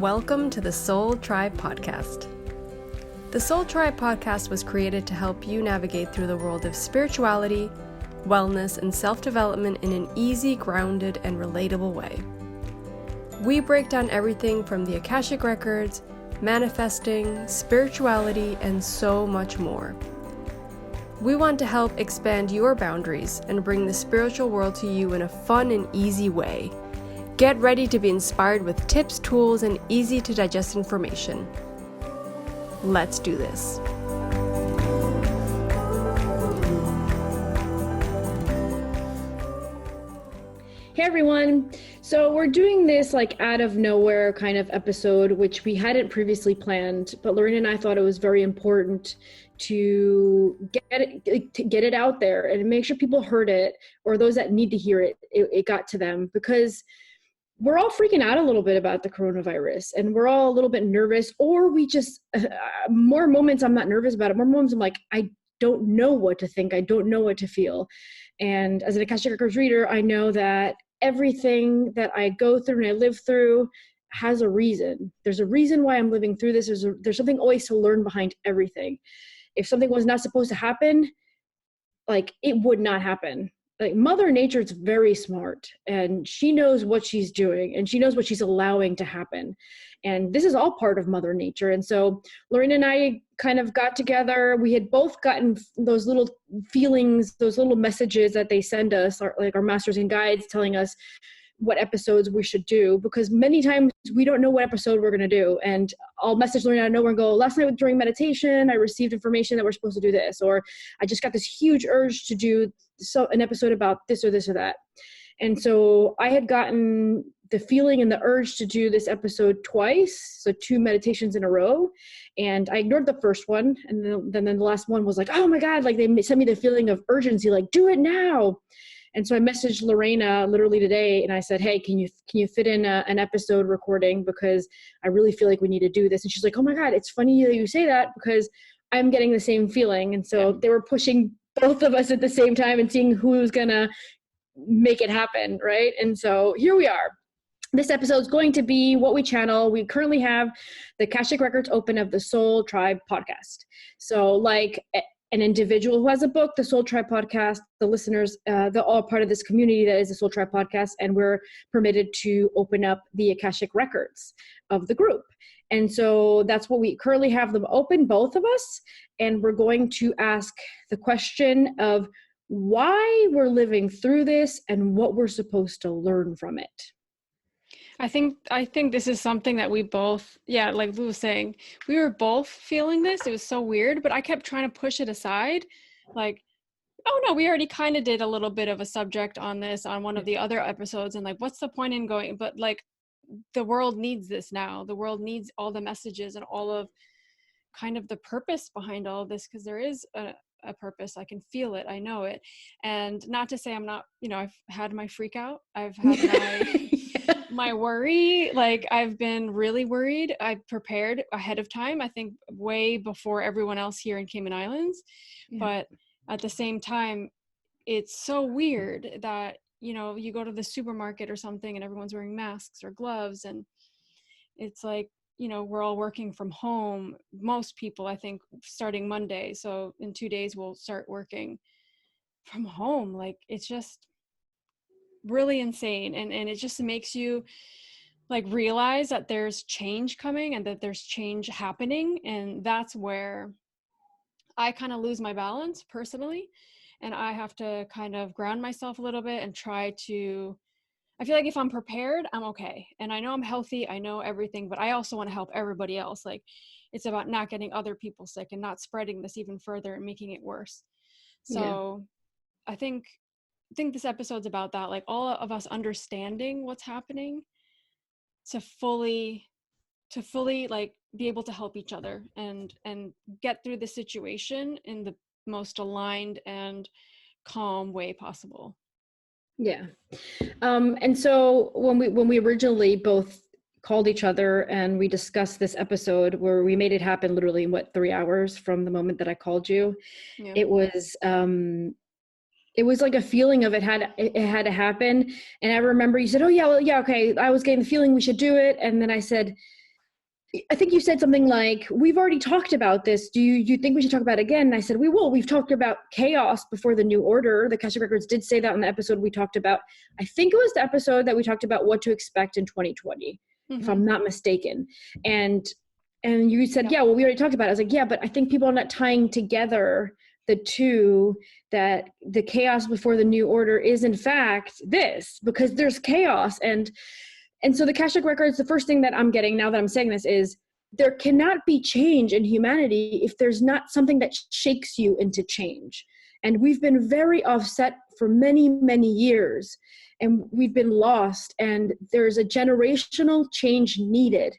Welcome to the Soul Tribe Podcast. The Soul Tribe Podcast was created to help you navigate through the world of spirituality, wellness, and self-development in an easy, grounded, and relatable way. We break down everything from the Akashic records, manifesting, spirituality, and so much more. We want to help expand your boundaries and bring the spiritual world to you in a fun and easy way. Get ready to be inspired with tips, tools, and easy to digest information. Let's do this. Hey everyone. So we're doing this like out of nowhere kind of episode, which we hadn't previously planned, but Lorena and I thought it was very important to get it out there and make sure people heard it, or those that need to hear it, it got to them, because we're all freaking out a little bit about the coronavirus, and we're all a little bit nervous, or we just, more moments I'm not nervous about it, more moments I'm like, I don't know what to think. I don't know what to feel. And as an Akashic Records reader, I know that everything that I go through and I live through has a reason. There's a reason why I'm living through this. There's something always to learn behind everything. If something was not supposed to happen, like it would not happen. Like Mother Nature's very smart, and she knows what she's doing, and she knows what she's allowing to happen. And this is all part of Mother Nature. And so Lorena and I kind of got together. We had both gotten those little feelings, those little messages that they send us, like our masters and guides telling us what episodes we should do, because many times we don't know what episode we're going to do. And I'll message Lorena out of nowhere and go, last night during meditation, I received information that we're supposed to do this, or I just got this huge urge to do an episode about this or this or that. And so I had gotten the feeling and the urge to do this episode twice, so 2 meditations in a row. And I ignored the first one. And then the last one was like, oh my God, like they sent me the feeling of urgency, like do it now. And so I messaged Lorena literally today, and I said, hey, can you fit in an episode recording, because I really feel like we need to do this. And she's like, oh my God, it's funny that you say that, because I'm getting the same feeling. And so they were pushing both of us at the same time and seeing who's gonna make it happen, right? And so here we are. This episode is going to be what we channel. We currently have the Akashic Records open of the Soul Tribe podcast. So like an individual who has a book, the Soul Tribe podcast, the listeners, they're all part of this community that is the Soul Tribe podcast, and we're permitted to open up the Akashic records of the group. And so that's what we currently have them open, both of us, and we're going to ask the question of why we're living through this and what we're supposed to learn from it. I think this is something that we both, like Lou was saying, we were both feeling this. It was so weird, but I kept trying to push it aside. Like, oh no, we already kind of did a little bit of a subject on this on one of the other episodes. And like, what's the point in going? But like, the world needs this now. The world needs all the messages and all of kind of the purpose behind all of this, because there is a purpose. I can feel it. I know it. And not to say I'm not, I've had my freak out. I've had my... my worry, like I've been really worried. I prepared ahead of time, I think way before everyone else here in Cayman Islands. Yeah. But at the same time, it's so weird that, you go to the supermarket or something and everyone's wearing masks or gloves. And it's like, we're all working from home. Most people, I think, starting Monday. So in 2 days, we'll start working from home. Like, it's just really insane, and it just makes you like realize that there's change coming and that there's change happening. And that's where I kind of lose my balance personally, and I have to kind of ground myself a little bit and try to, I feel like if I'm prepared, I'm okay, and I know I'm healthy, I know everything, but I also want to help everybody else. Like, it's about not getting other people sick and not spreading this even further and making it worse. So I think this episode's about that, like all of us understanding what's happening to fully like be able to help each other and get through the situation in the most aligned and calm way possible. Yeah. And so when we originally both called each other and we discussed this episode, where we made it happen literally in 3 hours from the moment that I called you, it was like a feeling of it had to happen. And I remember you said, oh yeah, well, yeah, okay. I was getting the feeling we should do it. And then I said, I think you said something like, we've already talked about this. Do you think we should talk about it again? And I said, we will. We've talked about chaos before the new order. The Akashic Records did say that in the episode we talked about. I think it was the episode that we talked about what to expect in 2020, if I'm not mistaken. And you said, yeah, well, we already talked about it. I was like, yeah, but I think people are not tying together the two, that the chaos before the new order is in fact this, because there's chaos. And so the Akashic Records, the first thing that I'm getting now that I'm saying this is, there cannot be change in humanity if there's not something that shakes you into change. And we've been very offset for many, many years, and we've been lost, and there's a generational change needed.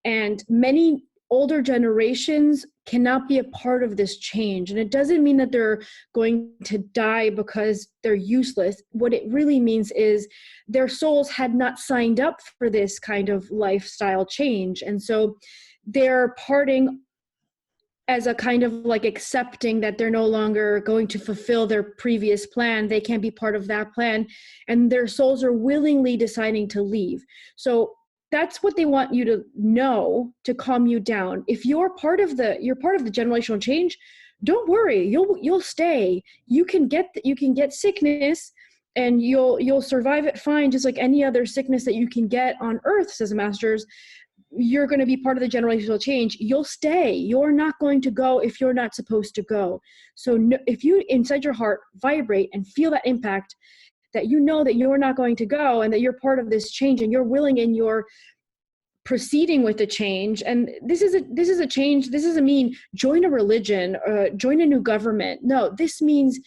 And many older generations cannot be a part of this change. And it doesn't mean that they're going to die because they're useless. What it really means is their souls had not signed up for this kind of lifestyle change. And so they're parting as a kind of like accepting that they're no longer going to fulfill their previous plan. They can't be part of that plan. And their souls are willingly deciding to leave. So that's what they want you to know to calm you down. If you're part of the generational change, don't worry, you'll stay. You can get sickness and you'll survive it fine, just like any other sickness that you can get on earth, says the masters. You're going to be part of the generational change. You'll stay. You're not going to go if you're not supposed to go. So if you inside your heart vibrate and feel that impact, that you know that you're not going to go and that you're part of this change and you're willing and you're proceeding with the change. And this is a change. This doesn't mean join a religion, join a new government. No, this means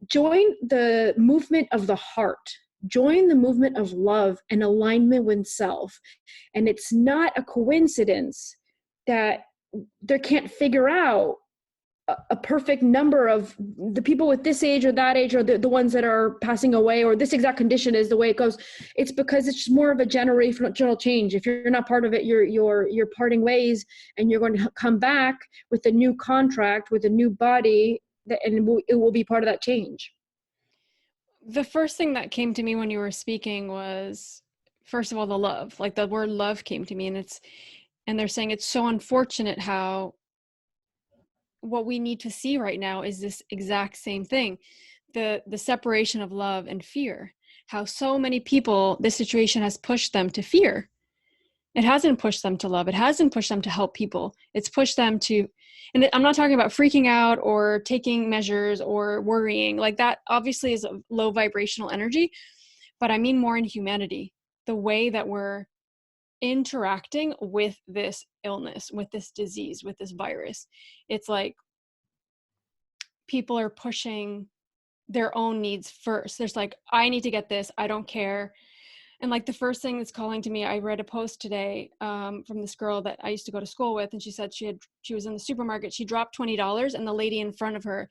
join the movement of the heart. Join the movement of love and alignment with self. And it's not a coincidence that they can't figure out a perfect number of the people with this age or that age, or the ones that are passing away, or this exact condition is the way it goes. It's because it's just more of a generational change. If you're not part of it, you're parting ways, and you're going to come back with a new contract, with a new body, and it will be part of that change. The first thing that came to me when you were speaking was, first of all, the love. Like the word love came to me, and they're saying it's so unfortunate how what we need to see right now is this exact same thing, the separation of love and fear. How so many people, this situation has pushed them to fear. It hasn't pushed them to love. It hasn't pushed them to help people. It's pushed them to, and I'm not talking about freaking out or taking measures or worrying. Like that obviously is a low vibrational energy, but I mean more in humanity, the way that we're interacting with this illness, with this disease, with this virus. It's like people are pushing their own needs first. There's like, I need to get this, I don't care. And like the first thing that's calling to me, I read a post today from this girl that I used to go to school with, and she said she was in the supermarket, she dropped $20, and the lady in front of her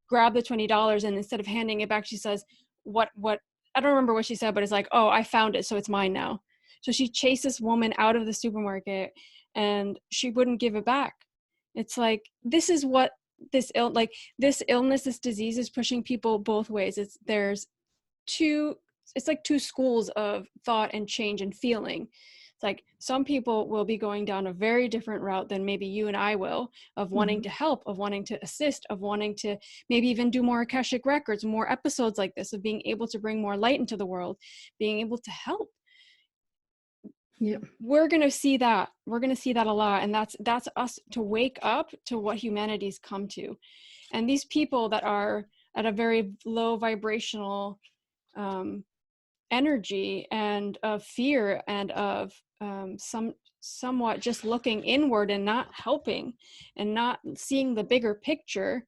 grabbed the $20, and instead of handing it back, she says, what I don't remember what she said, but it's like, oh, I found it, so it's mine now. So she chased this woman out of the supermarket, and she wouldn't give it back. It's like, this is what this illness, this disease is pushing people both ways. It's like two schools of thought and change and feeling. It's like some people will be going down a very different route than maybe you and I will, of wanting to help, of wanting to assist, of wanting to maybe even do more Akashic Records, more episodes like this, of being able to bring more light into the world, being able to help. Yeah, We're going to see that. We're going to see that a lot. And that's us to wake up to what humanity's come to. And these people that are at a very low vibrational energy and of fear and of somewhat just looking inward and not helping and not seeing the bigger picture,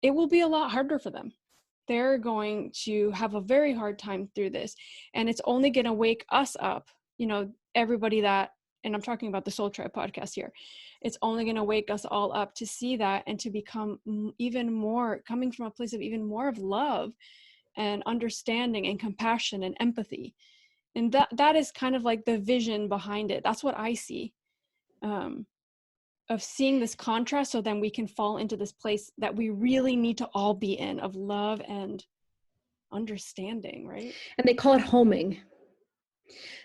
it will be a lot harder for them. They're going to have a very hard time through this. And it's only going to wake us up, everybody that, and I'm talking about the Soul Tribe podcast here, it's only going to wake us all up to see that and to become even more, coming from a place of even more of love and understanding and compassion and empathy. And that is kind of like the vision behind it. That's what I see, of seeing this contrast, so then we can fall into this place that we really need to all be in, of love and understanding, right? and they call it homing.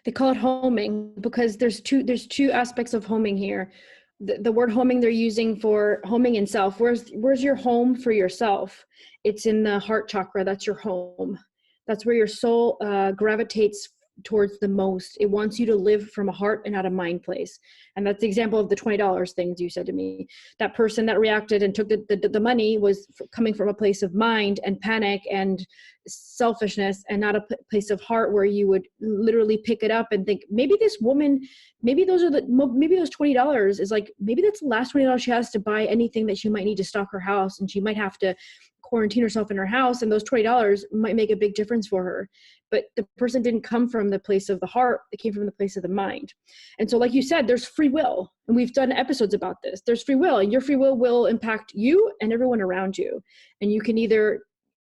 They call it homing because there's two aspects of homing here. The word homing they're using for homing in self. Where's your home for yourself? It's in the heart chakra. That's your home. That's where your soul gravitates towards the most. It wants you to live from a heart and not a mind place. And that's the example of the $20 things you said to me. That person that reacted and took the money was coming from a place of mind and panic and selfishness, and not a place of heart where you would literally pick it up and think, maybe this woman, maybe those $20 is like, maybe that's the last $20 she has to buy anything that she might need to stock her house, and she might have to quarantine herself in her house, and those $20 might make a big difference for her. But the person didn't come from the place of the heart, it came from the place of the mind. And so, like you said, there's free will, and we've done episodes about this. There's free will, and your free will impact you and everyone around you. And you can either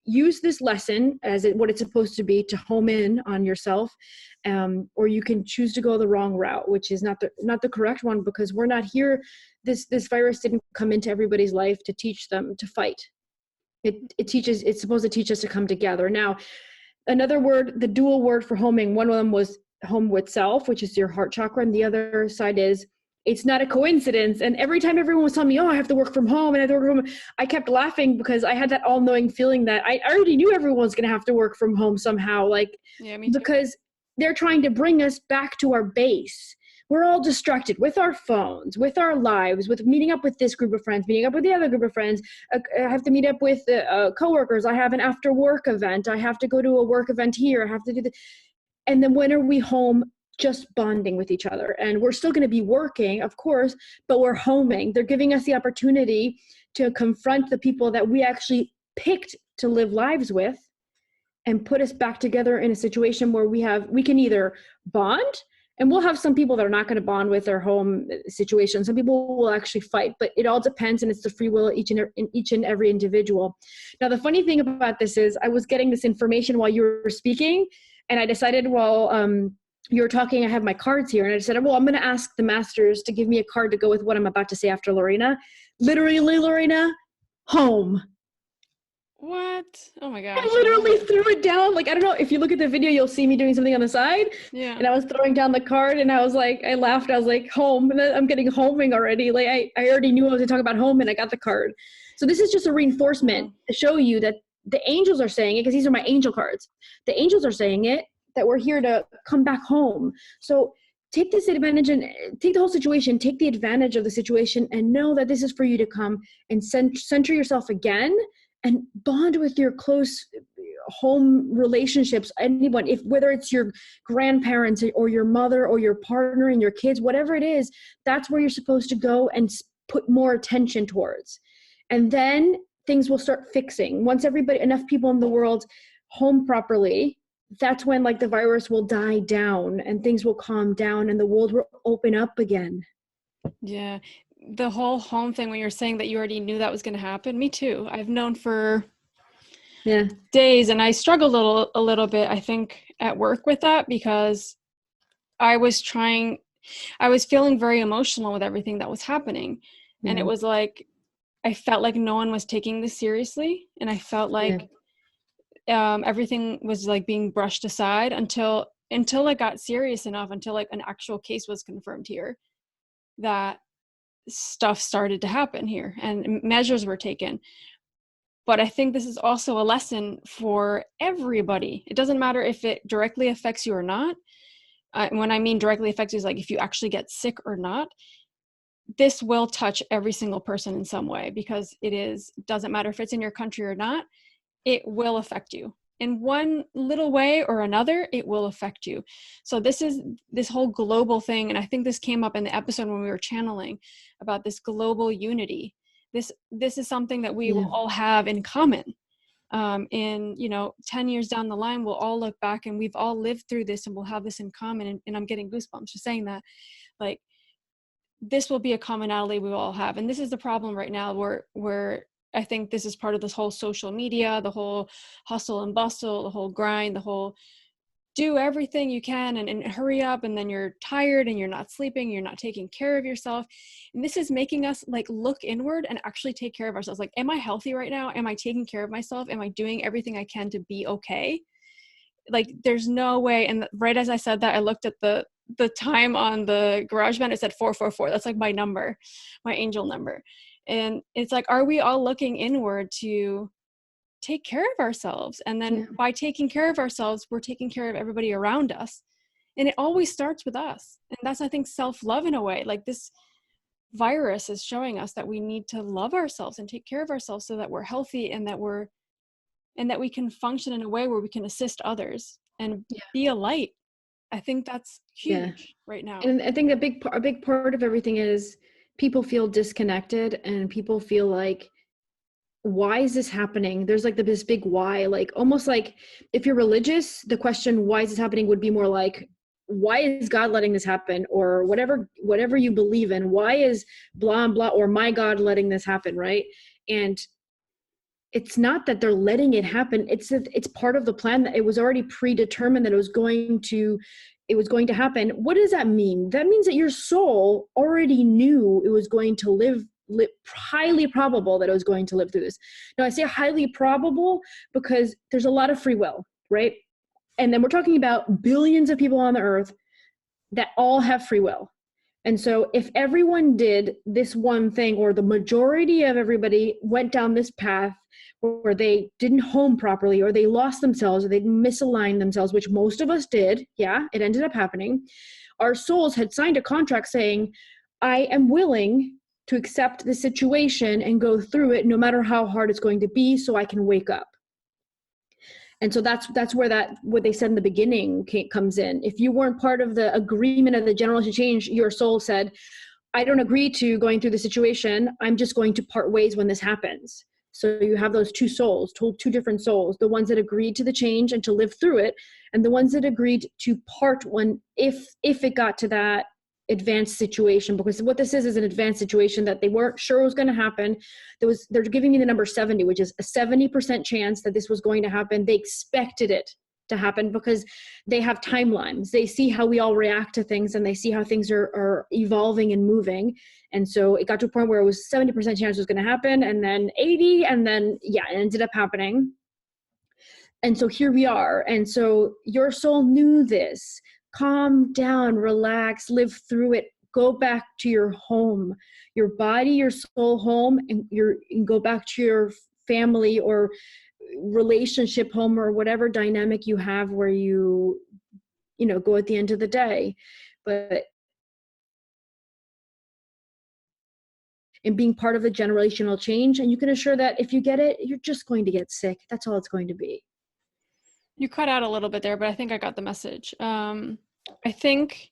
use this lesson as what it's supposed to be to home in on yourself, or you can choose to go the wrong route, which is not the correct one, because we're not here. This virus didn't come into everybody's life to teach them to fight. It's supposed to teach us to come together. Now, another word, the dual word for homing, one of them was home with self, which is your heart chakra, and the other side is, it's not a coincidence. And every time everyone was telling me, oh, I have to work from home and I have to work from home, I kept laughing because I had that all-knowing feeling that I already knew everyone's going to have to work from home somehow. Like, yeah, me too. Because they're trying to bring us back to our base. We're all distracted with our phones, with our lives, with meeting up with this group of friends, meeting up with the other group of friends. I have to meet up with coworkers. I have an after work event. I have to go to a work event here. I have to do and then when are we home? Just bonding with each other. And we're still going to be working, of course, but we're homing. They're giving us the opportunity to confront the people that we actually picked to live lives with, and put us back together in a situation where we can either bond, and we'll have some people that are not going to bond with their home situation. Some people will actually fight, but it all depends, and it's the free will of each and every individual. Now, the funny thing about this is I was getting this information while you were speaking, and I decided, you were talking, I have my cards here, and I said, well, I'm going to ask the masters to give me a card to go with what I'm about to say after Lorena. Literally, Lorena, home. What? Oh my gosh. I literally threw it down. Like, I don't know, if you look at the video, you'll see me doing something on the side. Yeah. And I was throwing down the card, and I was like, I laughed. I was like, home. And I'm getting homing already. Like, I already knew I was going to talk about home, and I got the card. So this is just a reinforcement to show you that the angels are saying it, because these are my angel cards. The angels are saying it, that we're here to come back home. So take this advantage and take the whole situation, take the advantage of the situation, and know that this is for you to come and center yourself again and bond with your close home relationships. Anyone, whether it's your grandparents or your mother or your partner and your kids, whatever it is, that's where you're supposed to go and put more attention towards. And then things will start fixing. Once enough people in the world home properly, that's when the virus will die down and things will calm down and the world will open up again. Yeah. The whole home thing, when you're saying that you already knew that was going to happen, me too. I've known for days, and I struggled a little bit, I think, at work with that, because I was feeling very emotional with everything that was happening. Mm-hmm. And it was like, I felt like no one was taking this seriously. And I felt like everything was being brushed aside until it got serious enough, until an actual case was confirmed here, that stuff started to happen here and measures were taken. But I think this is also a lesson for everybody. It doesn't matter if it directly affects you or not. When I mean directly affects you, is if you actually get sick or not. This will touch every single person in some way, because doesn't matter if it's in your country or not. It will affect you in one little way or another. It will affect you. So this whole global thing. And I think this came up in the episode when we were channeling about this global unity. This is something that we will all have in common. In 10 years down the line, we'll all look back and we've all lived through this, and we'll have this in common. And I'm getting goosebumps just saying that. This will be a commonality we all have. And this is the problem right now, where I think this is part of this whole social media, the whole hustle and bustle, the whole grind, the whole do everything you can and hurry up, and then you're tired and you're not sleeping, you're not taking care of yourself. And this is making us look inward and actually take care of ourselves. Am I healthy right now? Am I taking care of myself? Am I doing everything I can to be okay? like, there's no way. And right as I said that, I looked at the time on the GarageBand. It said 444. That's like my number, my angel number. And it's like, are we all looking inward to take care of ourselves? And then by taking care of ourselves, we're taking care of everybody around us. And it always starts with us. And that's, I think, self-love in a way. Like, this virus is showing us that we need to love ourselves and take care of ourselves so that we're healthy, and that we can function in a way where we can assist others and be a light. I think that's huge right now. And I think a big part of everything is people feel disconnected, and people feel like, why is this happening? There's like this big why, like almost like if you're religious, the question, why is this happening, would be more like, why is God letting this happen? Or whatever you believe in, why is blah, blah, or my God letting this happen, right? And it's not that they're letting it happen. It's part of the plan, that it was already predetermined that it was going to happen. What does that mean? That means that your soul already knew it was going to live, highly probable that it was going to live through this. Now, I say highly probable because there's a lot of free will, right? And then we're talking about billions of people on the earth that all have free will. And so if everyone did this one thing, or the majority of everybody went down this path where they didn't home properly, or they lost themselves, or they misaligned themselves, which most of us did, it ended up happening. Our souls had signed a contract saying, I am willing to accept the situation and go through it, no matter how hard it's going to be, so I can wake up. And so that's where what they said in the beginning comes in. If you weren't part of the agreement of the generational change, your soul said, I don't agree to going through the situation. I'm just going to part ways when this happens. So you have those two souls, two different souls, the ones that agreed to the change and to live through it, and the ones that agreed to part when, if it got to that advanced situation. Because what this is an advanced situation that they weren't sure was going to happen. They're giving me the number 70, which is a 70% chance that this was going to happen. They expected it to happen because they have timelines. They see how we all react to things, and they see how things are evolving and moving. And so it got to a point where it was 70% chance it was going to happen, and then 80, and then it ended up happening. And so here we are. And so your soul knew this. Calm down, relax, live through it. Go back to your home, your body, your soul home, and go back to your family or relationship home, or whatever dynamic you have where you go at the end of the day. But in being part of the generational change, and you can assure that if you get it, you're just going to get sick. That's all it's going to be. You cut out a little bit there, but I think I got the message. I think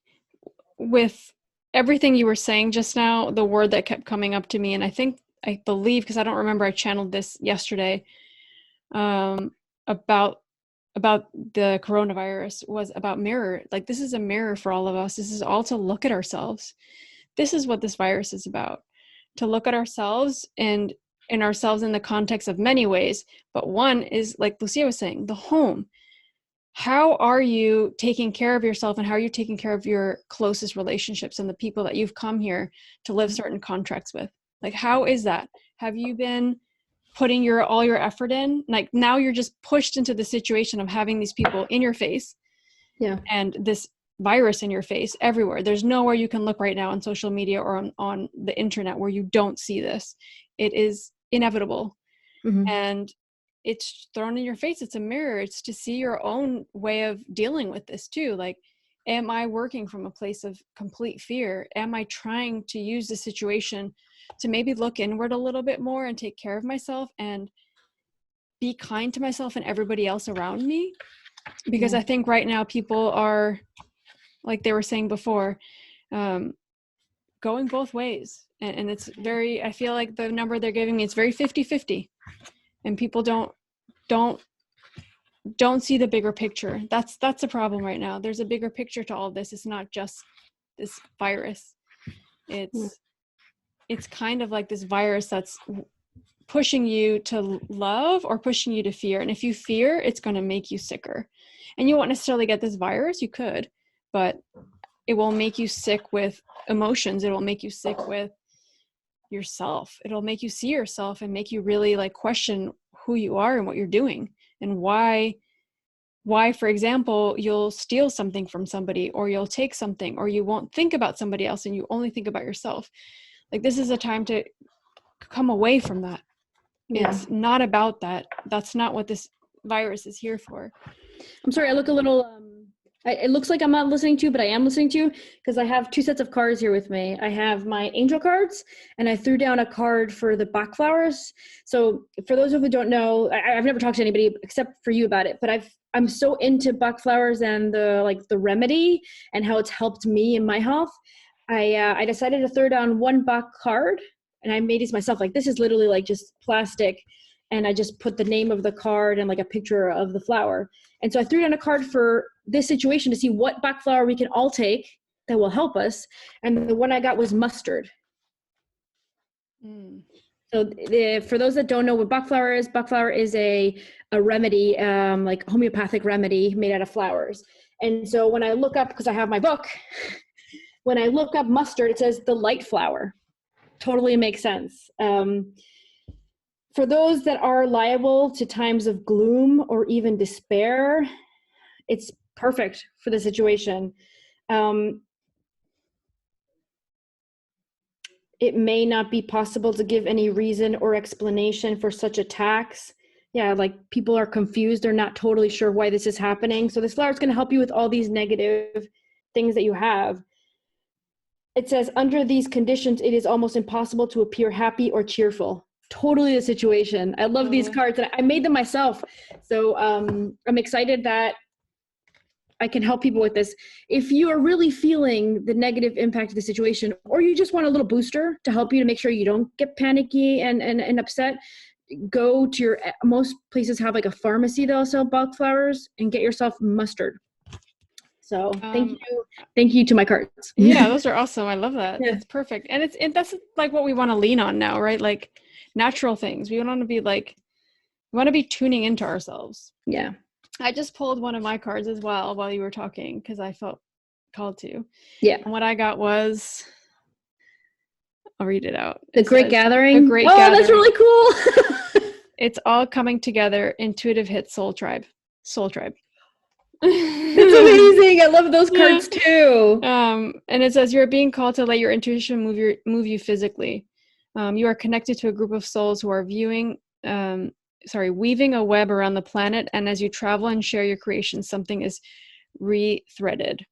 with everything you were saying just now, the word that kept coming up to me, and I believe, because I don't remember, I channeled this yesterday, about the coronavirus, was about mirror. Like, this is a mirror for all of us. This is all to look at ourselves. This is what this virus is about, to look at ourselves, and in ourselves in the context of many ways. But one is, like Lucia was saying, the home. How are you taking care of yourself, and how are you taking care of your closest relationships and the people that you've come here to live certain contracts with? Like, how is that? Have you been putting all your effort in? Like, now you're just pushed into the situation of having these people in your face, and this virus in your face everywhere. There's nowhere you can look right now on social media or on the internet where you don't see this. It is inevitable. Mm-hmm. And it's thrown in your face. It's a mirror. It's to see your own way of dealing with this too. Like, am I working from a place of complete fear? Am I trying to use the situation to maybe look inward a little bit more and take care of myself and be kind to myself and everybody else around me? Because I think right now people are, like they were saying before, going both ways. And it's very, I feel like the number they're giving me, it's very 50-50. And people don't see the bigger picture. That's the problem right now. There's a bigger picture to all this. It's not just this virus. It's kind of like this virus that's pushing you to love or pushing you to fear. And if you fear, it's going to make you sicker. And you won't necessarily get this virus. You could, but it will make you sick with emotions. It will make you sick with yourself. It'll make you see yourself and make you really like question who you are and what you're doing and why why, for example, you'll steal something from somebody, or you'll take something, or you won't think about somebody else and you only think about yourself. Like, this is a time to come away from that. Yeah. It's not about that. That's not what this virus is here for. I'm sorry, I look a little, it looks like I'm not listening to you, but I am listening to you because I have 2 sets of cards here with me. I have my angel cards, and I threw down a card for the Bach flowers. So for those of you who don't know, I've never talked to anybody except for you about it, but I'm so into Bach flowers and the remedy and how it's helped me in my health. I decided to throw down 1 Bach card, and I made these myself. Like, this is literally like just plastic, and I just put the name of the card and like a picture of the flower. And so I threw down a card for this situation to see what Bach flower we can all take that will help us. And the one I got was mustard. So for those that don't know what Bach flower is a remedy, like homeopathic remedy made out of flowers. And so when I look up, because I have my book, when I look up mustard, it says the light flower. Totally makes sense. For those that are liable to times of gloom or even despair, it's perfect for the situation. It may not be possible to give any reason or explanation for such attacks. Yeah, like people are confused. They're not totally sure why this is happening. So this flower is going to help you with all these negative things that you have. It says, under these conditions, it is almost impossible to appear happy or cheerful. Totally the situation. I love these cards, and I made them myself. So I'm excited that I can help people with this. If you are really feeling the negative impact of the situation, or you just want a little booster to help you to make sure you don't get panicky and upset, go to your, most places have like a pharmacy that'll sell Bach flowers, and get yourself mustard. So thank you to my cards. Yeah, those are awesome. I love that. Yeah. That's perfect. And that's like what we want to lean on now, right? Like natural things. We want to be tuning into ourselves. Yeah. I just pulled one of my cards as well while you were talking because I felt called to. Yeah. And what I got was, I'll read it out. The Great Gathering. Gathering. That's really cool. It's all coming together. Intuitive hit Soul Tribe. Soul Tribe. That's amazing. I love those cards too. And it says, you're being called to let your intuition move you physically. You are connected to a group of souls who are weaving a web around the planet, and as you travel and share your creation, something is re-threaded.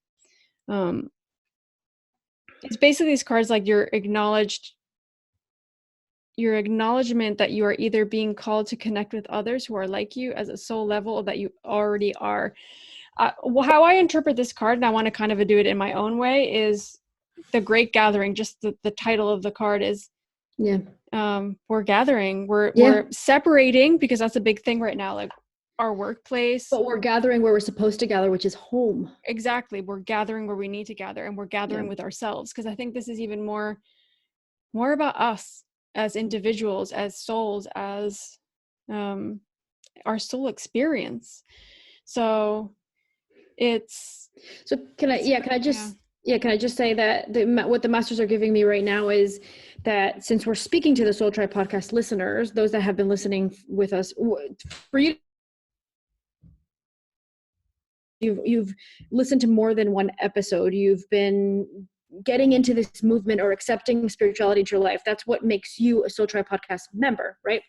It's basically these cards like your acknowledgement that you are either being called to connect with others who are like you as a soul level, or that you already are. How I interpret this card, and I want to kind of do it in my own way, is the Great Gathering. Just the title of the card is, we're gathering, we're separating, because that's a big thing right now, like our workplace. But we're gathering where we're supposed to gather, which is home. Exactly. We're gathering where we need to gather, and we're gathering with ourselves, because I think this is even more about us as individuals, as souls, as our soul experience. So can I just say that what the masters are giving me right now is that, since we're speaking to the Soul Tribe podcast listeners, those that have been listening with us, for you, you've listened to more than one episode, you've been getting into this movement or accepting spirituality into your life. That's what makes you a Soul Tribe podcast member, right?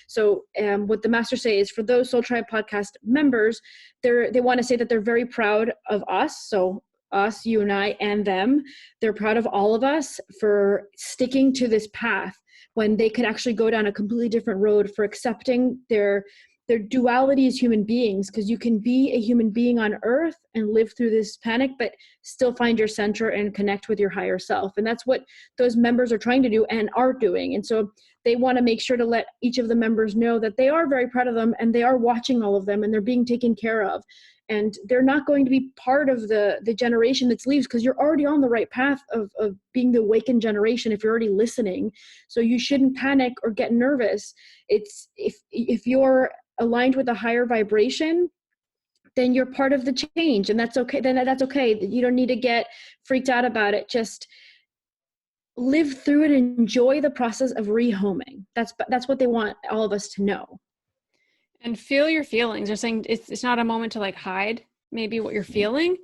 So what the masters say is, for those Soul Tribe podcast members, they want to say that they're very proud of us. So us, you and I, and them. They're proud of all of us for sticking to this path when they could actually go down a completely different road, for accepting their duality as human beings, because you can be a human being on earth and live through this panic, but still find your center and connect with your higher self. And that's what those members are trying to do and are doing. And so they want to make sure to let each of the members know that they are very proud of them, and they are watching all of them, and they're being taken care of. And they're not going to be part of the generation that's leaves, because you're already on the right path of being the awakened generation if you're already listening. So you shouldn't panic or get nervous. It's if you're aligned with a higher vibration, then you're part of the change, and that's okay. Then that's okay. You don't need to get freaked out about it. Just live through it and enjoy the process of rehoming. That's what they want all of us to know. And feel your feelings. They're saying it's not a moment to like hide maybe what you're feeling.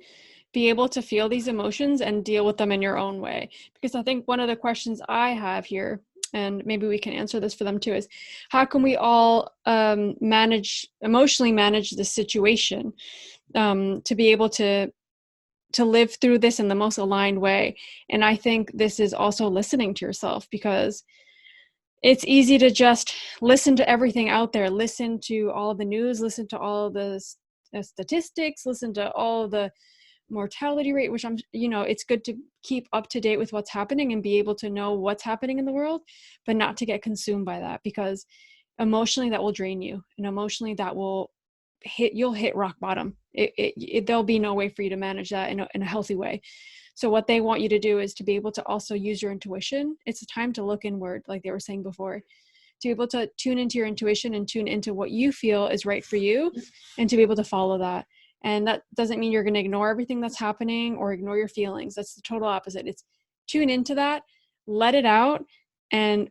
Be able to feel these emotions and deal with them in your own way. Because I think one of the questions I have here, and maybe we can answer this for them too, is how can we all emotionally manage the situation, to be able to live through this in the most aligned way. And I think this is also listening to yourself, because it's easy to just listen to everything out there, listen to all the news, listen to all the statistics, listen to all the mortality rate, which it's good to keep up to date with what's happening and be able to know what's happening in the world, but not to get consumed by that, because emotionally that will drain you, and emotionally that will you'll hit rock bottom. There'll be no way for you to manage that in a healthy way. So what they want you to do is to be able to also use your intuition. It's a time to look inward, like they were saying before, to be able to tune into your intuition and tune into what you feel is right for you, and to be able to follow that. And that doesn't mean you're going to ignore everything that's happening or ignore your feelings. That's the total opposite. It's tune into that, let it out, and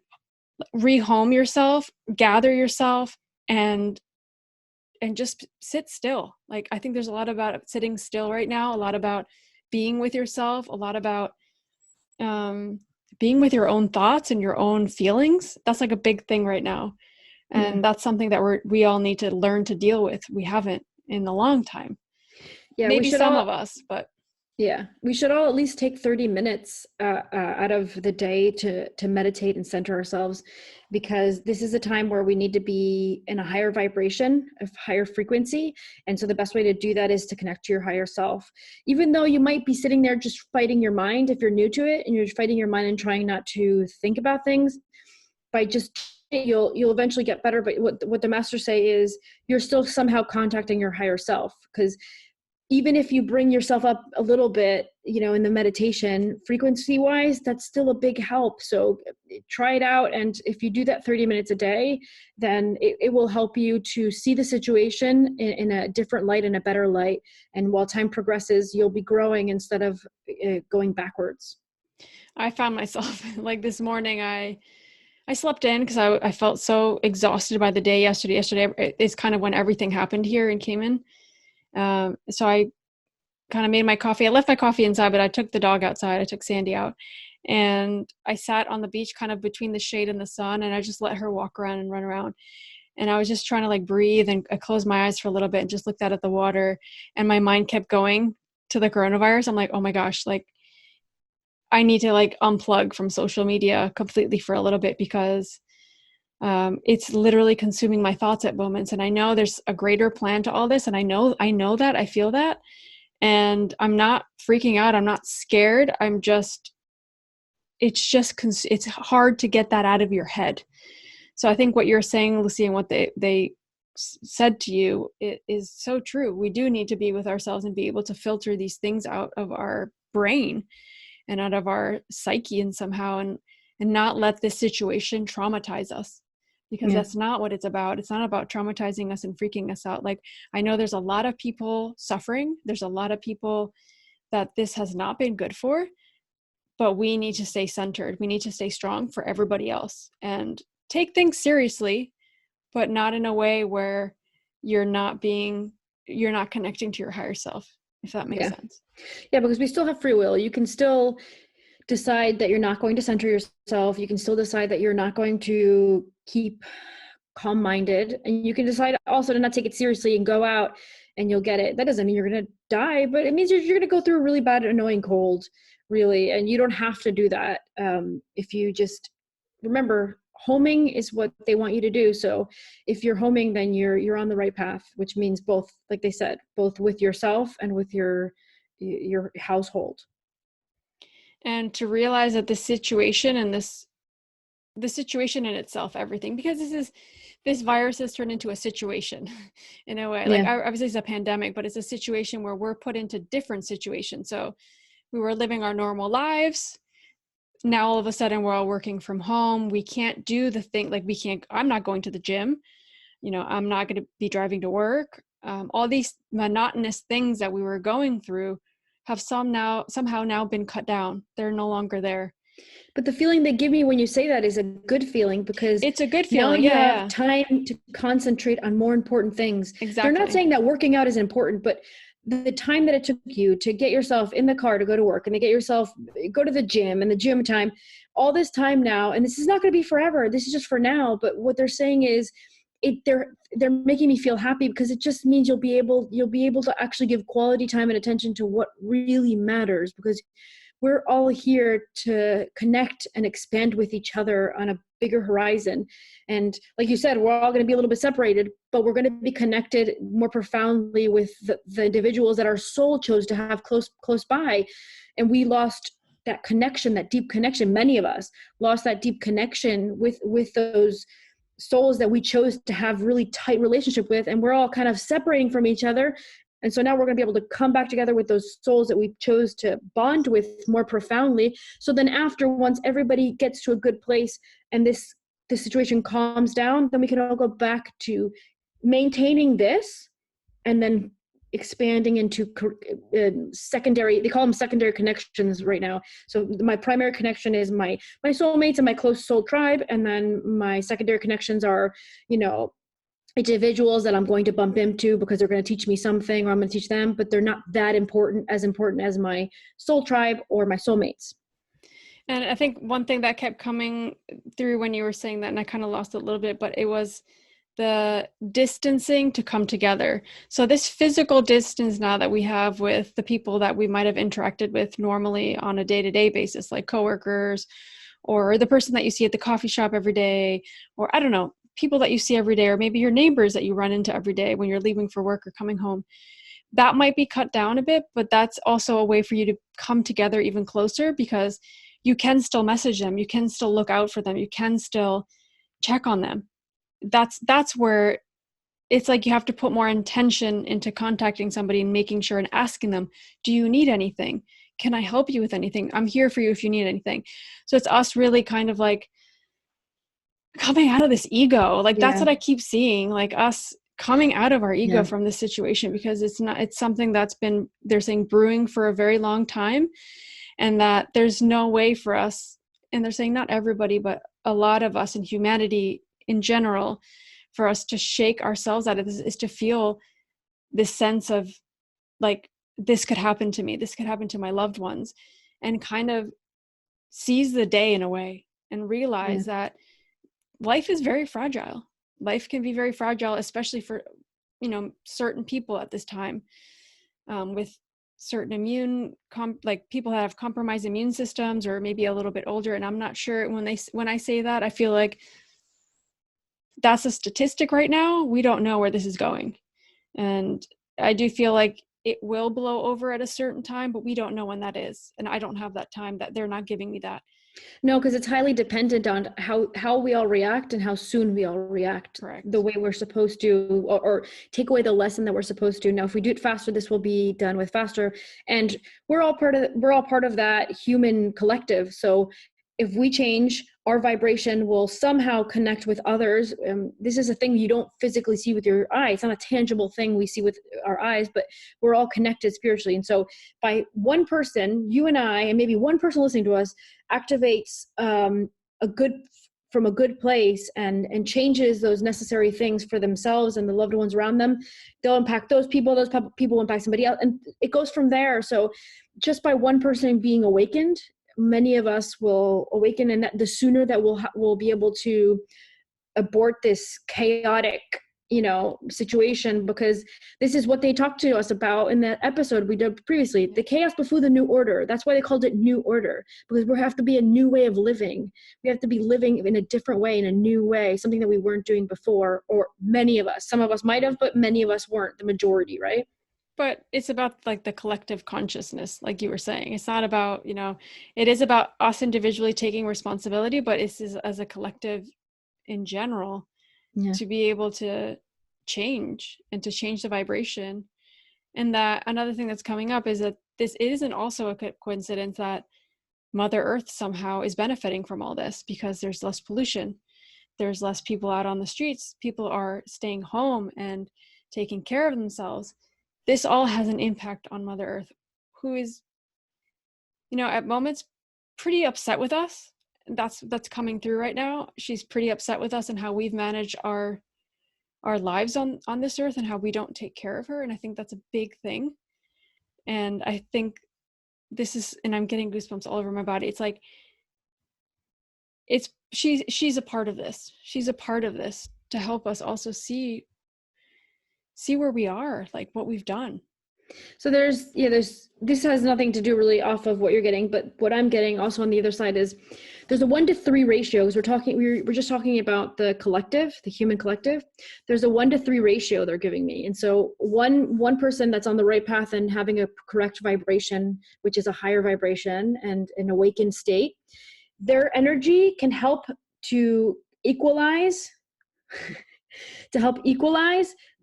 rehome yourself, gather yourself, and just sit still. Like, I think there's a lot about sitting still right now, a lot about being with yourself, a lot about being with your own thoughts and your own feelings. That's like a big thing right now. And that's something that we all need to learn to deal with. We haven't in a long time. Yeah, maybe some of us, but yeah, we should all at least take 30 minutes out of the day to meditate and center ourselves, because this is a time where we need to be in a higher vibration, a higher frequency. And so the best way to do that is to connect to your higher self. Even though you might be sitting there just fighting your mind, if you're new to it and you're fighting your mind and trying not to think about things, by just you'll eventually get better. But what the masters say is you're still somehow contacting your higher self, because even if you bring yourself up a little bit, in the meditation frequency wise, that's still a big help. So try it out. And if you do that 30 minutes a day, then it will help you to see the situation in a different light and a better light. And while time progresses, you'll be growing instead of going backwards. I found myself like this morning, I slept in because I felt so exhausted by the day yesterday. Yesterday is kind of when everything happened here in Cayman. So I kind of made my coffee. I left my coffee inside, but I took the dog outside. I took Sandy out, and I sat on the beach kind of between the shade and the sun, and I just let her walk around and run around. And I was just trying to like breathe, and I closed my eyes for a little bit and just looked out at the water, and my mind kept going to the coronavirus. I'm like, oh my gosh, like I need to like unplug from social media completely for a little bit, because it's literally consuming my thoughts at moments. And I know there's a greater plan to all this. And I know that, I feel that. And I'm not freaking out. I'm not scared. It's hard to get that out of your head. So I think what you're saying, Lucy, and what they said to you, it is so true. We do need to be with ourselves and be able to filter these things out of our brain and out of our psyche and somehow, and not let this situation traumatize us. Because that's not what it's about. It's not about traumatizing us and freaking us out. Like, I know there's a lot of people suffering. There's a lot of people that this has not been good for, but we need to stay centered. We need to stay strong for everybody else and take things seriously, but not in a way where you're not connecting to your higher self, if that makes sense. Yeah, because we still have free will. You can still decide that you're not going to center yourself. You can still decide that you're not going to keep calm-minded, and you can decide also to not take it seriously and go out and you'll get it. That doesn't mean you're going to die, but it means you're going to go through a really bad, annoying cold, really. And you don't have to do that. If you just remember, homing is what they want you to do. So if you're homing, then you're on the right path, which means both, like they said, both with yourself and with your household. And to realize that the situation in itself, everything, because this virus has turned into a situation in a way. Like, obviously it's a pandemic, but it's a situation where we're put into different situations. So we were living our normal lives. Now all of a sudden we're all working from home. We can't do the thing, like I'm not going to the gym. I'm not going to be driving to work. All these monotonous things that we were going through have somehow now been cut down. They're no longer there. But the feeling they give me when you say that is a good feeling, because It's a good now feeling. you Yeah, have time to concentrate on more important things. They're not exactly. saying that working out is important, but the time that it took you to get yourself in the car to go to work, and to get yourself go to the gym, and the gym time, all this time now, and this is not going to be forever. This is just for now. But what they're saying is, they're making me feel happy, because it just means you'll be able to actually give quality time and attention to what really matters, because we're all here to connect and expand with each other on a bigger horizon. And like you said, we're all going to be a little bit separated, but we're going to be connected more profoundly with the individuals that our soul chose to have close by. And we lost that connection, that deep connection. Many of us lost that deep connection with those souls that we chose to have really tight relationship with, and we're all kind of separating from each other. And so now we're going to be able to come back together with those souls that we chose to bond with more profoundly. So then after, once everybody gets to a good place and this situation calms down, then we can all go back to maintaining this, and then expanding into secondary, they call them secondary connections right now. So my primary connection is my soulmates and my close soul tribe. And then my secondary connections are, individuals that I'm going to bump into because they're going to teach me something, or I'm going to teach them, but they're not that important as my soul tribe or my soulmates. And I think one thing that kept coming through when you were saying that, and I kind of lost it a little bit, but it was the distancing to come together. So this physical distance now that we have with the people that we might have interacted with normally on a day-to-day basis, like coworkers, or the person that you see at the coffee shop every day, or I don't know, people that you see every day, or maybe your neighbors that you run into every day when you're leaving for work or coming home. That might be cut down a bit, but that's also a way for you to come together even closer, because you can still message them, you can still look out for them, you can still check on them. That's where it's like you have to put more intention into contacting somebody and making sure and asking them, do you need anything? Can I help you with anything? I'm here for you if you need anything. So it's us really kind of like coming out of this ego. Like that's what I keep seeing, like us coming out of our ego from this situation, because it's something that's been, they're saying, brewing for a very long time, and that there's no way for us, and they're saying not everybody, but a lot of us in humanity in general, for us to shake ourselves out of this is to feel this sense of like, this could happen to me, this could happen to my loved ones, and kind of seize the day in a way and realize that life is very fragile. Life can be very fragile, especially for, certain people at this time, with certain like people that have compromised immune systems, or maybe a little bit older. And I'm not sure, when I say that, I feel like that's a statistic right now. We don't know where this is going. And I do feel like it will blow over at a certain time, but we don't know when that is. And I don't have that time, that they're not giving me that. No, because it's highly dependent on how we all react and how soon we all react. Correct. The way we're supposed to, or take away the lesson that we're supposed to. Now, if we do it faster, this will be done with faster. And we're all part of that human collective. So if we change, our vibration will somehow connect with others. This is a thing you don't physically see with your eye. It's not a tangible thing we see with our eyes, but we're all connected spiritually. And so by one person, you and I, and maybe one person listening to us, activates from a good place and changes those necessary things for themselves and the loved ones around them, they'll impact those people will impact somebody else, and it goes from there. So just by one person being awakened, many of us will awaken, and that the sooner that we'll be able to abort this chaotic situation, because this is what they talked to us about in that episode we did previously, the chaos before the new order. That's why they called it new order, because we have to be a new way of living. We have to be living in a different way, in a new way, something that we weren't doing before, or many of us. Some of us might have, but many of us weren't, the majority, right? But it's about like the collective consciousness, like you were saying. It's not about, it is about us individually taking responsibility, but it's as a collective in general, to be able to change and to change the vibration. And that another thing that's coming up is that this isn't also a coincidence that Mother Earth somehow is benefiting from all this, because there's less pollution, there's less people out on the streets, people are staying home and taking care of themselves. This all has an impact on Mother Earth, who is, at moments pretty upset with us. That's coming through right now. She's pretty upset with us and how we've managed our lives on this earth and how we don't take care of her. And I think that's a big thing. And I think this is, and I'm getting goosebumps all over my body. It's like, she's a part of this. She's a part of this to help us also see where we are, like what we've done. So there's this has nothing to do really off of what you're getting, but what I'm getting also on the other side is there's a 1-to-3 ratio. Because we're just talking about the collective, the human collective. There's a 1-to-3 ratio they're giving me. And so one person that's on the right path and having a correct vibration, which is a higher vibration and an awakened state, their energy can help to equalize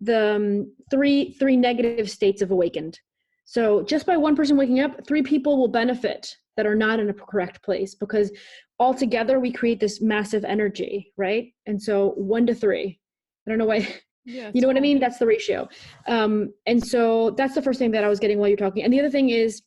the three negative states of awakened. So just by one person waking up, 3 people will benefit that are not in a correct place, because all together we create this massive energy, right? And so 1-to-3. I don't know why. Yeah, you know what I mean? That's the ratio. And so that's the first thing that I was getting while you're talking. And the other thing is,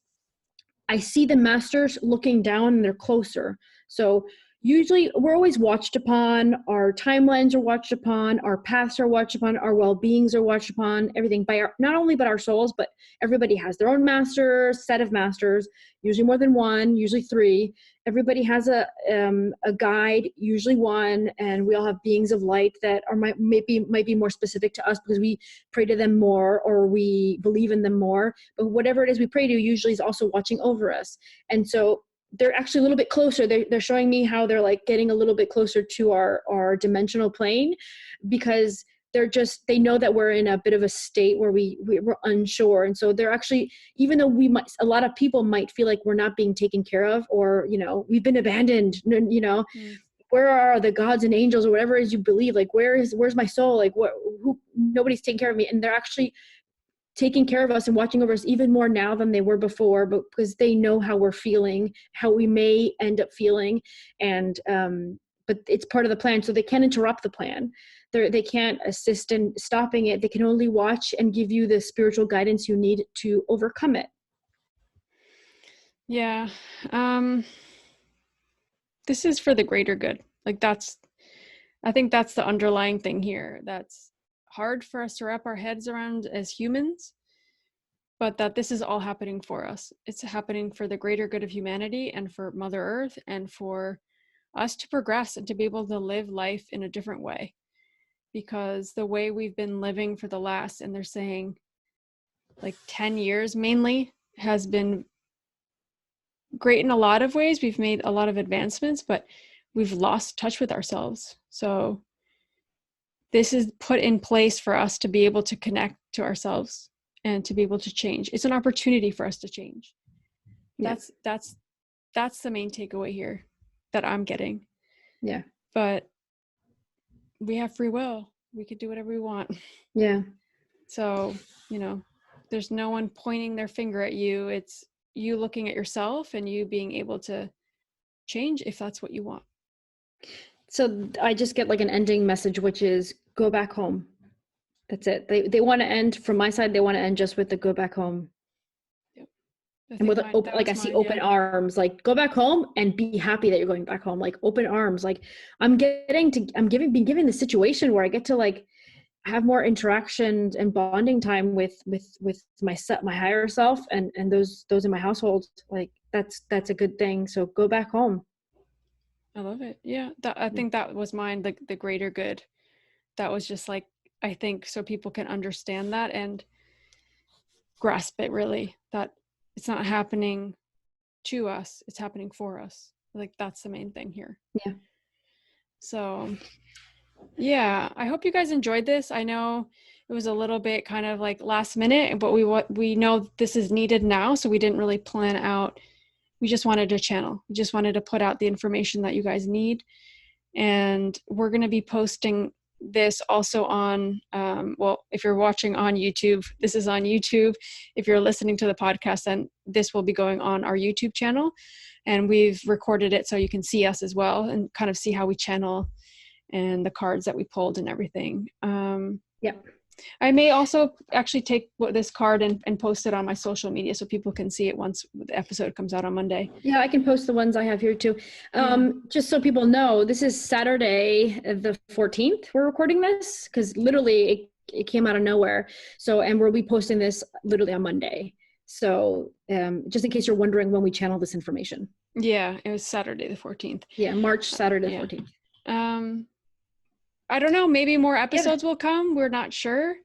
I see the masters looking down and they're closer. So usually we're always watched upon, our timelines are watched upon, our paths are watched upon, our well-beings are watched upon, everything by not only but our souls, but everybody has their own masters, set of masters, usually more than one, usually 3. Everybody has a guide, usually 1, and we all have beings of light that are might be more specific to us because we pray to them more or we believe in them more. But whatever it is we pray to usually is also watching over us. And so they're actually a little bit closer. They're showing me how they're like getting a little bit closer to our dimensional plane, because they know that we're in a bit of a state where we're unsure. And so they're actually, even though a lot of people might feel like we're not being taken care of, or, we've been abandoned, where are the gods and angels or whatever it is you believe? Like, where's my soul? Like nobody's taking care of me. And they're actually taking care of us and watching over us even more now than they were before, but because they know how we're feeling, how we may end up feeling. And, but it's part of the plan. So they can't interrupt the plan. They can't assist in stopping it. They can only watch and give you the spiritual guidance you need to overcome it. Yeah. This is for the greater good. Like I think that's the underlying thing here. That's hard for us to wrap our heads around as humans, but that this is all happening for us. It's happening for the greater good of humanity and for Mother Earth and for us to progress and to be able to live life in a different way. Because the way we've been living for the last, and they're saying like 10 years mainly, has been great in a lot of ways. We've made a lot of advancements, but we've lost touch with ourselves. So this is put in place for us to be able to connect to ourselves and to be able to change. It's an opportunity for us to change. Yeah. That's the main takeaway here that I'm getting. Yeah. But we have free will. We could do whatever we want. Yeah. So, there's no one pointing their finger at you. It's you looking at yourself and you being able to change if that's what you want. So I just get like an ending message, which is go back home. That's it. They want to end, from my side, they want to end just with the go back home. Yep. And with I see open arms, like go back home and be happy that you're going back home. Like open arms. Like being given the situation where I get to like have more interaction and bonding time with my higher self and those in my household. Like that's a good thing. So go back home. I love it. Yeah. I think that was mine, the greater good. That was just like, I think so people can understand that and grasp it really, that it's not happening to us, it's happening for us. Like that's the main thing here. Yeah. So yeah, I hope you guys enjoyed this. I know it was a little bit kind of like last minute, but we know this is needed now. So we didn't really plan out. We just wanted to channel. We just wanted to put out the information that you guys need. And we're going to be posting this also on, if you're watching on YouTube, this is on YouTube. If you're listening to the podcast, then this will be going on our YouTube channel. And we've recorded it so you can see us as well and kind of see how we channel and the cards that we pulled and everything. Yeah. I may also actually take this card and post it on my social media so people can see it once the episode comes out on Monday. Yeah, I can post the ones I have here too. Just so people know, this is Saturday, the 14th. We're recording this because literally it came out of nowhere. So, and we'll be posting this literally on Monday. So, just in case you're wondering when we channel this information. Yeah, it was Saturday the 14th. Yeah, Saturday the 14th. I don't know, maybe more episodes will come. We're not sure.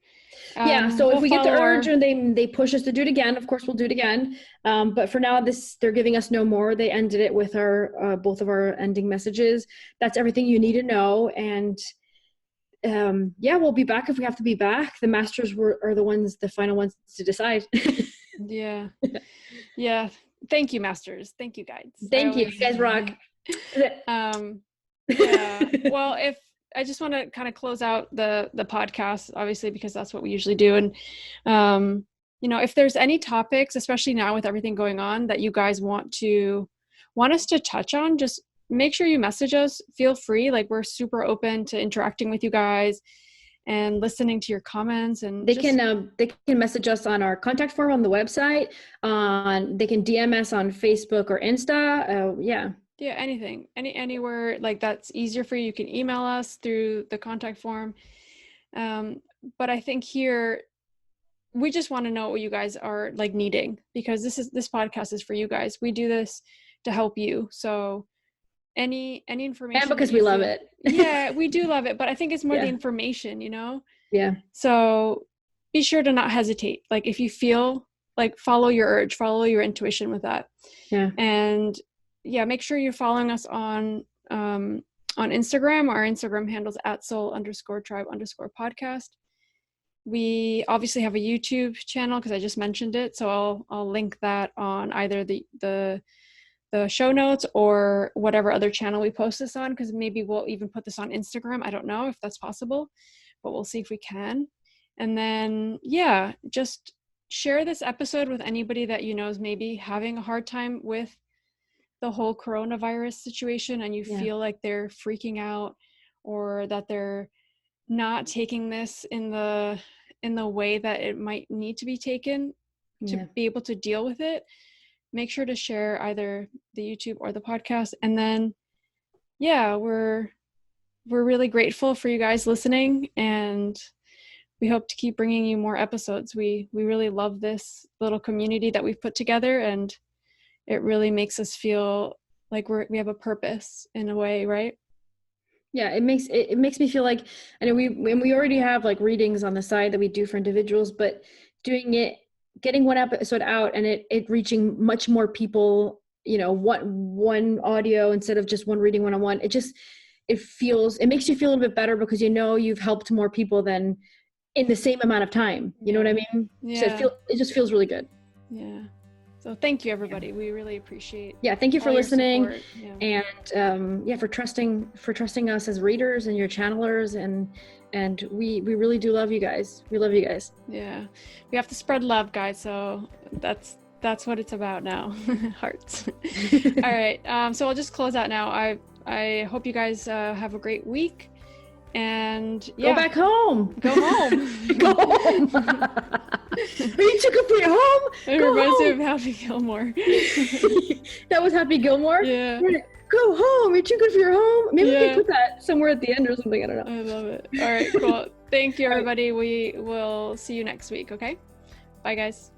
So if we get the urge and they push us to do it again, of course we'll do it again. But for now, they're giving us no more. They ended it with our both of our ending messages. That's everything you need to know. And we'll be back if we have to be back. The masters are the final ones to decide. Yeah. Thank you, masters. Thank you, guides. Thank you. You guys rock. Well, I just want to kind of close out the podcast, obviously, because that's what we usually do. And, if there's any topics, especially now with everything going on, that you guys want us to touch on, just make sure you message us. Feel free. Like, we're super open to interacting with you guys and listening to your comments. And they can message us on our contact form on the website. They can DM us on Facebook or Insta. Yeah, anything, anywhere like that's easier for you. You can email us through the contact form. But I think here, we just want to know what you guys are like needing, because this podcast is for you guys. We do this to help you. So any information. And because we love it. Yeah, we do love it. But I think it's more the information, Yeah. So be sure to not hesitate. Like, if you feel like, follow your urge, follow your intuition with that. Yeah. And make sure you're following us on Instagram. Our Instagram handle's @soul_tribe_podcast. We obviously have a YouTube channel because I just mentioned it. So I'll link that on either the show notes or whatever other channel we post this on, because maybe we'll even put this on Instagram. I don't know if that's possible, but we'll see if we can. And then, just share this episode with anybody that is maybe having a hard time with the whole coronavirus situation, and you feel like they're freaking out, or that they're not taking this in the way that it might need to be taken to be able to deal with it. Make sure to share either the YouTube or the podcast. And then we're really grateful for you guys listening, and we hope to keep bringing you more episodes. We really love this little community that we've put together, and it really makes us feel like we have a purpose in a way, right? Yeah, it makes me feel like, I know we already have like readings on the side that we do for individuals, but getting one episode out and it reaching much more people, one audio instead of just one reading one-on-one. It makes you feel a little bit better because you've helped more people than in the same amount of time. You know what I mean? Yeah. So it just feels really good. Yeah. So thank you, everybody. We really appreciate. Yeah, thank you for listening, and for trusting us as readers and your channelers, and we really do love you guys. We love you guys. Yeah, we have to spread love, guys. So that's what it's about now. Hearts. All right. So I'll just close out now. I hope you guys have a great week, and go back home. Go home. Go home. Are you too good for your home? It reminds me of Happy Gilmore. That was Happy Gilmore? Yeah. Go home. You're too good for your home. Maybe we can put that somewhere at the end or something. I don't know. I love it. All right, cool. Thank you, everybody. We will see you next week, okay? Bye, guys.